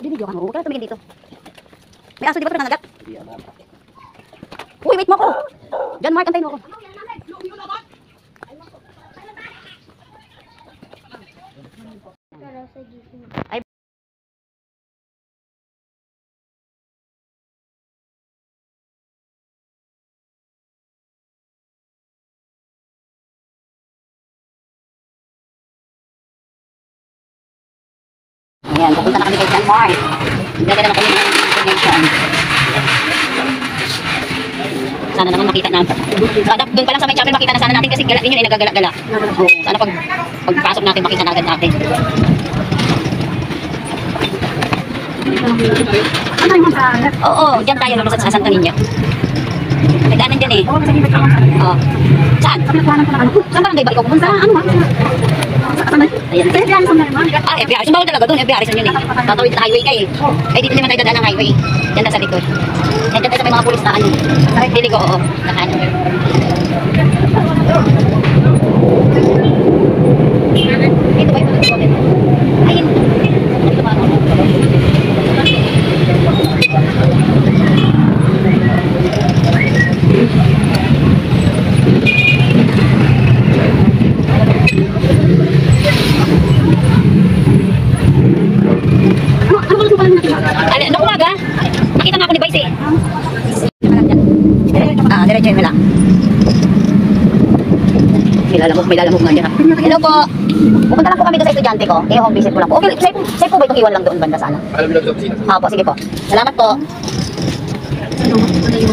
Binidyo ka mo. Huwag ka na tumingin dito. May aso, di ba ito nangagat? Uy, wait mo ako. John Mark, antayin mo ako. Ay, ayan, pupunta na kami kay John Mark. Nagdala na kami ng information. Sana naman makita na. Doon pa lang sa may chapel makita na sana natin kasi gala din yun ay nagagala-gala. Sana pagpasok natin makita na agad natin. Oo, dyan tayo naman sa Santo Niño. Nagdaanan dyan eh. Oo. Saan? Saan barangay ba ikaw pumunta? Ano ba? Ayan. Ah, FBR. Sumbawa talaga doon. FBR yun eh. Tatawid na highway ka eh. Ay, dito naman tayo dadaan ng highway. Diyan na sa likod. Yan dyan tayo sa may mga pulis na ano. Dili ko, oo. Nakaano. Dito ba ito? Ayun. Dito ba ako? Ano umaga? Nakita nga ako ni Vice eh. Diretso yun lang. May lalamog nga dyan. Hello po. Pupunta lang po kami doon sa estudyante ko. Home visit ko lang po. Okay, sa'yo po ba itong iwan lang doon banda sana? Alam mo lang sa opisina. Po, sige po. Salamat po.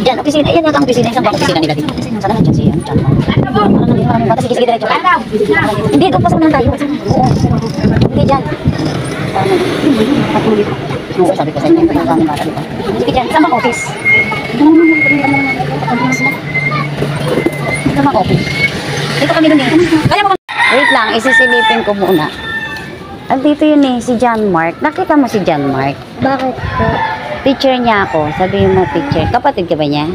Yan, opisina. Yan yung opisina. Isang bang opisina nila dito. Sana nandiyan siya. Bata, sige, diretso ka. Hindi, doon pa sana tayo. Hindi dyan. Oo, sabi ko sa inyo, yung kami bata dito. Sige dyan, saan bang office? Saan bang office? Dito kami dun eh. Kaya mo. Wait lang, isisilipin ko muna. Dito yun eh, si John Mark. Nakita mo si John Mark? Bakit po? Teacher niya ako. Sabihin mo teacher. Kapatid ka ba niya?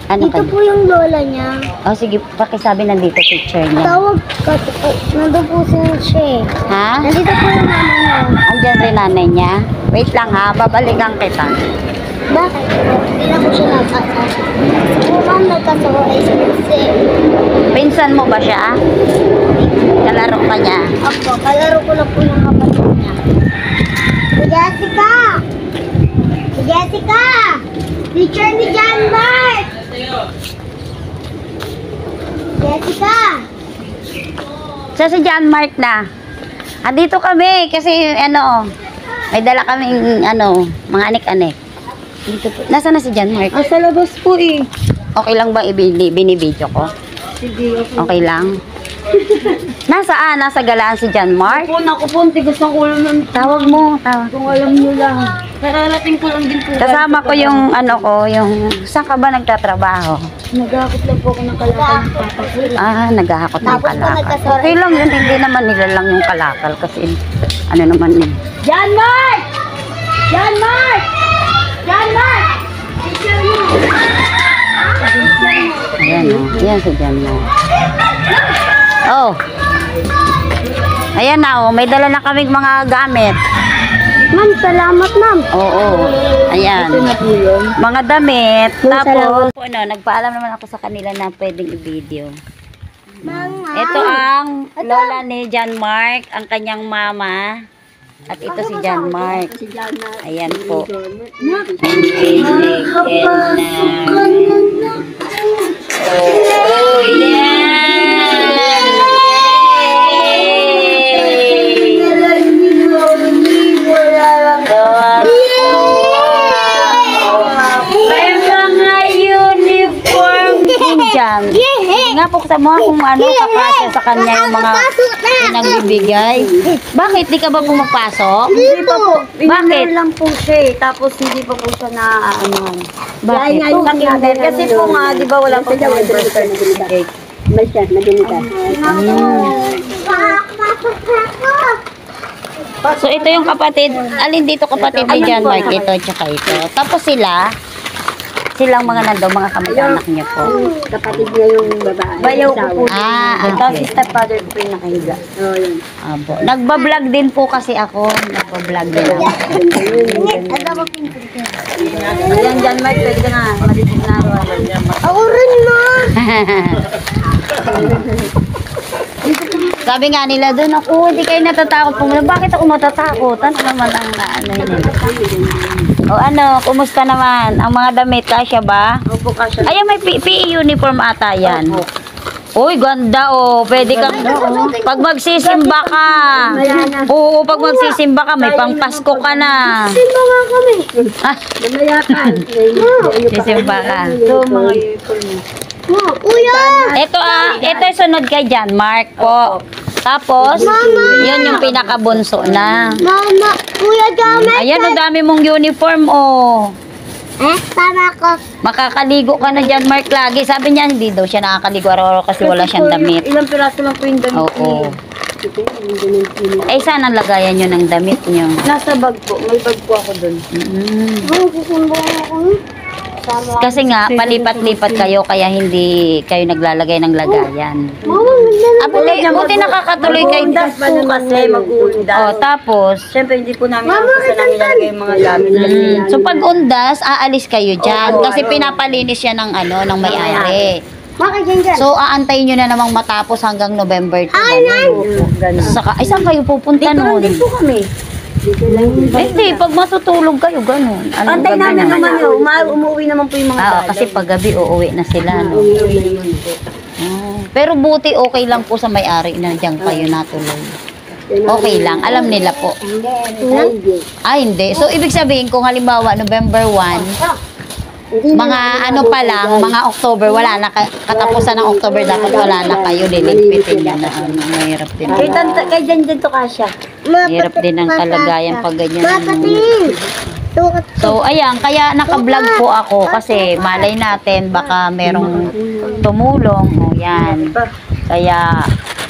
Ano dito po yung lola niya. Oh, sige, pakisabi nandito teacher niya. Tawag ka po. Nandun po siya eh. Ha? Nandito po yung mama niya. Andyan rin nanay niya? Wait lang ha, babalikan kita. Bakit po? Hindi na po siya nag-asa. Mukhang nagkasama ay sinisi. Pinsan mo ba siya? Kalaro ka niya? Opo, kalaro ko lang po yung kapatid niya. Si Jessica! Si Jessica! Teacher ni John Mark! Jessica! So si John Mark na. Dito kami kasi ano, may dala kaming ano, mga anik-anik. Dito po. Nasaan na si John Mark? Sa labas po eh. Okay lang ba binibidyo ko? Sige, Okay lang. Nasaan? Nasa galaan si John Mark? Naku po, tigas ng ulo ng Tawag mo, tawag. kung alam nyo lang. Kararating ko lang din po. Kasama ko yung ano ko, yung saan ka ba nagtatrabaho? Nagakot lang po ako ng kalakal ng papa ko. Naghahakot ng Tapos po kalakal. nagkasara. Okay lang yun, hindi naman nila lang yung kalakal kasi ano naman eh. John Mark! John Mark! John Mark! Teacher mo! Ayan o, yan si John Mark. Oh. Ayan na oh, may dala na kaming mga gamit. Ma'am, salamat ma'am. Oo. Ayan. Mga damit. Tapos, ano, nagpaalam naman ako sa kanila na pwedeng i-video. Ito ang lola ni John Mark, ang kanyang mama. At ito si John Mark. Ayan po. Oh, yeah. Nga po sa mga kung ano kakasya sa kanya yung mga pinagbibigay. Bakit? Di ka ba pumapasok? Hindi pa po. Bakit? lang po siya eh. Tapos hindi pa po siya na ano. Bakit? Kasi po nga, di ba wala pa siya birth certificate. May siya, naginita. So ito yung kapatid. Alin dito kapatid ni John Mark? Ito tsaka ito. Tapos sila, Silang mga nandaw, mga kamag-anak niyo po. Kapatid niya yung babae. Bayaw ko po. Ito Okay. si stepfather ko yung nakahiga. Oo, yun. Abo. Nagbablog din po kasi ako. Nagbablog din ako. Ayan dyan, Mark, pwede ka na. Malitin na ako. Ako rin, ma. Sabi nga nila doon, ako, hindi kayo natatakot pumunta. Bakit ako matatakot? Ano naman ang ano yun? O ano, kumusta naman? Ang mga damit, kasya ba? Opo, kasya. Ayan, may PE uniform ata yan. Uy, ganda oh. Pwede kang, pag magsisimba ka. Oo, pag magsisimba ka, may pangpasko ka na. Simba nga kami. Ah, Mamaya ka. sisimba ka. Ito, mga uniform mo. Ma, kuya. Ito sunod kay Jan Mark po. Tapos, yun yung pinakabunso na. Mama, kuya Jamet. Ayan, ang dami mong uniform, oh. Tama ko. Makakaligo ka na dyan, Mark, lagi. Sabi niya, hindi daw siya nakakaligo araw-araw kasi wala siyang damit. Ilang piraso lang po yung damit Oo. niya. Eh, saan ang lagayan nyo ng damit nyo? Nasa bag po. May bag po ako dun. Ay, susumbong ako. Sama. Kasi nga, palipat-lipat kayo, kaya hindi kayo naglalagay ng lagayan. Mama, magdala. Buti nakakatuloy kayo. Mag-uundas pa naman kasi, mag-uundas. Oh, tapos, Siyempre, hindi po namin alam kung saan namin lalagay yung mga gamit. so pag undas, aalis kayo dyan. Kasi pinapalinis siya ng ano, ng may-ari. Bakit dyan? So, aantayin nyo na namang matapos hanggang November 2. Ganun. Saka, ay, saan kayo pupunta nun? Dito kami. Eh, hindi, pag matutulog kayo, ganun. Anong Antay gabi namin naman? naman yun. Umuwi naman po yung mga Ah, kasi pag gabi, uuwi na sila, no? Umuwi naman po. Pero buti okay lang po sa may-ari na diyan kayo natuloy. Okay lang, alam nila po. Ah, hindi. So, ibig sabihin, kung halimbawa, November 1, mga ano pa lang, mga October, wala na, katapusan ng October, dapat wala na kayo, liligpitin nyo na, ano, mahirap din. Kay Jan to kasya. Mahirap din ang kalagayan pag ganyan. Mapating. So, ayan, kaya naka-vlog po ako kasi malay natin, baka merong tumulong. O, yan. Kaya,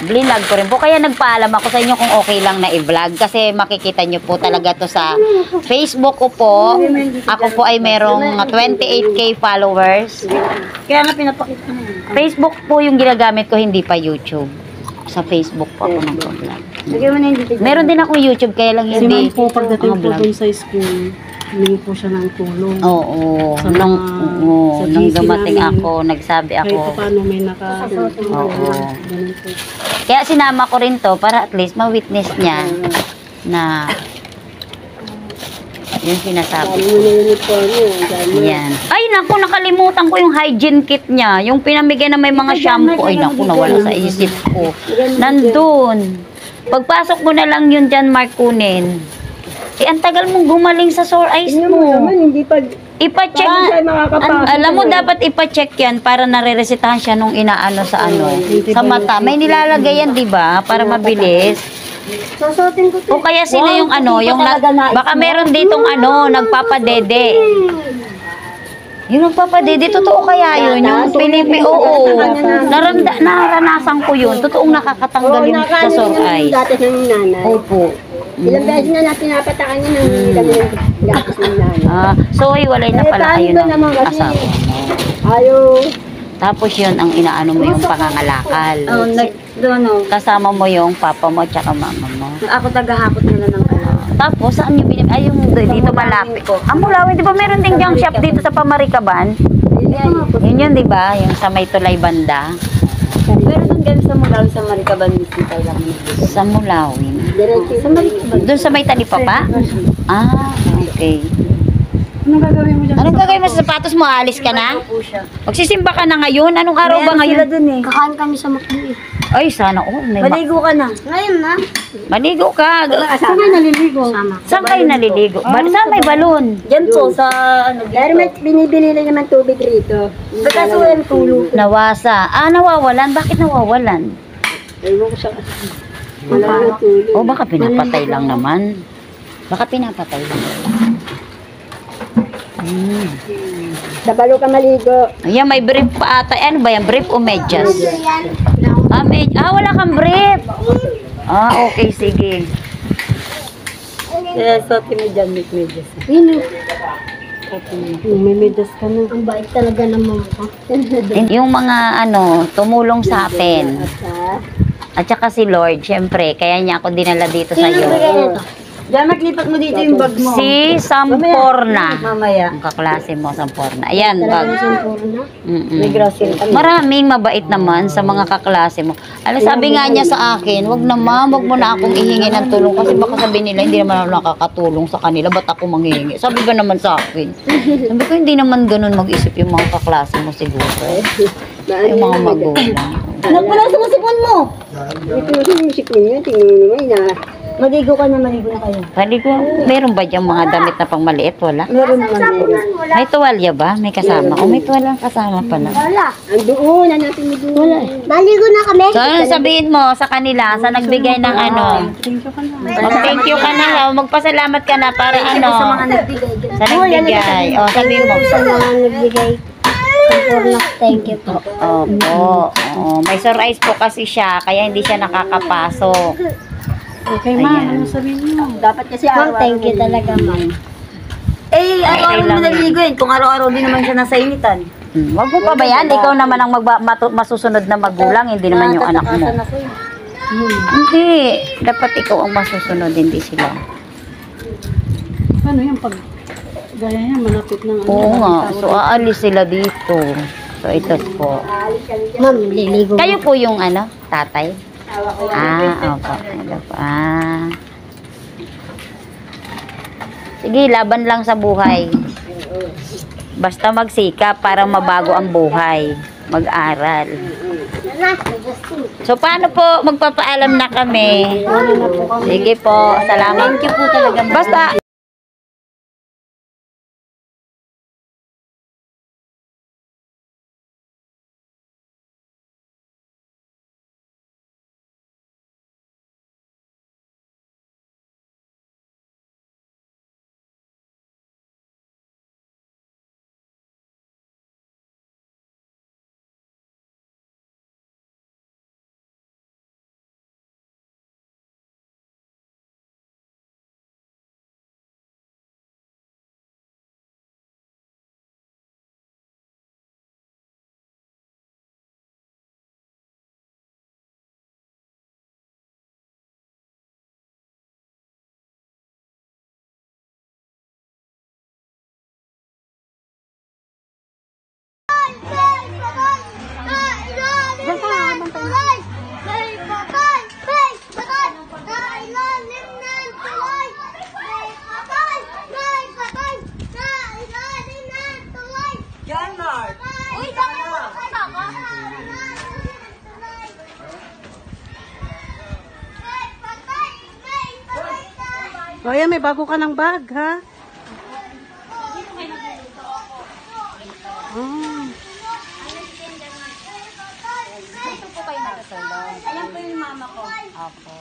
vlog ko rin po. Kaya nagpaalam ako sa inyo kung okay lang na i-vlog. Kasi makikita nyo po talaga to sa Facebook ko po. Ako po ay merong 28K followers. Kaya nga pinapakita mo. Facebook po yung ginagamit ko, hindi pa YouTube. Sa Facebook po ako nag-vlog. Lagyan mo na yung dito. Meron din akong YouTube, kaya lang Si hindi. ma'am po, pagdating ako po vlog. dun sa school, humingi po siya ng tulong. Oo. Sa Nung, sa nung GC dumating namin, ako, nagsabi Kahit ako. pa paano may Oo. Ganun po. Kaya sinama ko rin to para at least ma-witness niya na yung sinasabi ko. Yan. Ay, naku, nakalimutan ko yung hygiene kit niya. Yung pinamigay na may mga shampoo. Ay, naku, nawala sa isip ko. Nandun. Pagpasok mo na lang yun dyan, Mark, kunin. Eh, ang tagal mong gumaling sa sore eyes mo. Hindi pa. Ipa-check. Alam mo, dapat ipa-check yan para nare-resetahan siya nung inaano sa ano. Sa mata. May nilalagay yan, di ba? Para mabilis. Susutin ko O kaya sino yung ano, yung baka meron ditong ano, nagpapadede. Yung nagpapadede, totoo kaya yun? Yung Pilipi, oo. Naranasan ko yun. Totoong nakakatanggal yung sa sore eyes. Dati ng nanay. Opo. Ilang beses na napinapatakan niya ng gatas ng nanay. So, hiwalay na pala kayo ng asawa mo. Ayaw. Tapos yun, ang inaano mo yung pangangalakal. Doon, Kasama mo yung papa mo tsaka mama mo. ako tagahakot nila ng ano. Tapos, saan nyo binib... Ay, yung dito malapit. Mulawin, di ba meron ding junk shop dito sa Pamarikaban? Yun yun, di ba? Yung sa may tulay banda. Pero doon galing sa Mulawi sa Maricaban, Hospital lang. Sa Mulawin. Sa Maricaban. Doon sa may talipapa? Ah, okay. Anong gagawin mo dyan? Anong gagawin mo sa sapatos mo? Alis ka na? Po siya. Magsisimba ka na ngayon? Anong araw ba Sila ngayon? doon eh. Kakain kami sa McDo eh. Ay, sana all. Maligo ka na. Ngayon na. Maligo ka. Saan kayo naliligo? Saan kayo naliligo? Saan may balon? Diyan po sa ano dito. Pero may binibili na naman tubig rito. Kaso yung tulo. Nawasa. Ah, nawawalan? Bakit nawawalan? Ewan ko sa... Wala na tulog. O baka pinapatay lang naman. Baka pinapatay lang. Dabalo ka maligo. Ayan, may brief pa ata. Ano ba yan? Brief o medyas? Yan. Wala kang brief. Ah, okay, sige. Kaya sote mo dyan, medyas. May medas ka na. Ang bait talaga ng mama ko. Yung mga tumulong sa atin. At saka si Lord, syempre, kaya niya ako dinala dito sa Sino iyo. bigay nito? Diyan, maglipat mo dito yung bag mo. Si Samporna. Mamaya. Ang kaklase mo, Samporna. Ayan, Talagang bag. sampuro na. May grocery kami. Maraming mabait naman sa mga kaklase mo. Alam, sabi nga niya sa akin, wag na ma'am, wag mo na akong ihingi ng tulong kasi baka sabihin nila, hindi naman ako nakakatulong sa kanila, ba't ako manghihingi? Sabi ba naman sa akin? Sabi ko, hindi naman ganun mag-isip yung mga kaklase mo siguro. Yung mga magulang. Anak mo lang sumusipon mo. Ito na sumusipon niya. Tingnan mo naman na. Maligo ka na, maligo na kayo. Bali ko, meron ba diyang mga damit na pang maliit? Wala. Meron naman meron. May tuwalya ba? May kasama? O may tuwalang kasama pala. Wala. Ang doon, natin mo doon. Wala. Maligo na kami. So, ano sabihin mo sa kanila, sa nagbigay ng Thank you ka na. Thank you ka na. Magpasalamat ka na para Sa mga ano. nagbigay. Sa nagbigay. O, sabihin mo. Sa mga nagbigay. Sampuro. Thank you po. Opo. Oo, may surprise po kasi siya, kaya hindi siya nakakapasok. Okay, ma'am. Ayan. Ano sabihin mo? Dapat kasi Ma'am, araw-araw. thank you talaga, ma'am. Araw-araw mo naliliguin. Kung araw-araw din naman siya nasa initan. Wag mo pa ba yan? Ikaw naman ang masusunod na magulang, hindi naman yung anak mo. Tatakasan ako eh. Hindi. Dapat ikaw ang masusunod, hindi sila. Ano yung pag... Gaya niya, malapit ng ano. Oo nga. So, aalis sila dito. So, ito po. Ma'am, liligo. Kayo po yung tatay? Opo. Ano po? Sige, laban lang sa buhay. Basta magsikap para mabago ang buhay. Mag-aral. So, paano po? Magpapaalam na kami. Sige po. Salamat. Thank you po talaga. Basta, O yan, may bago ka ng bag, ha? Ayan po yung mama ko. Opo.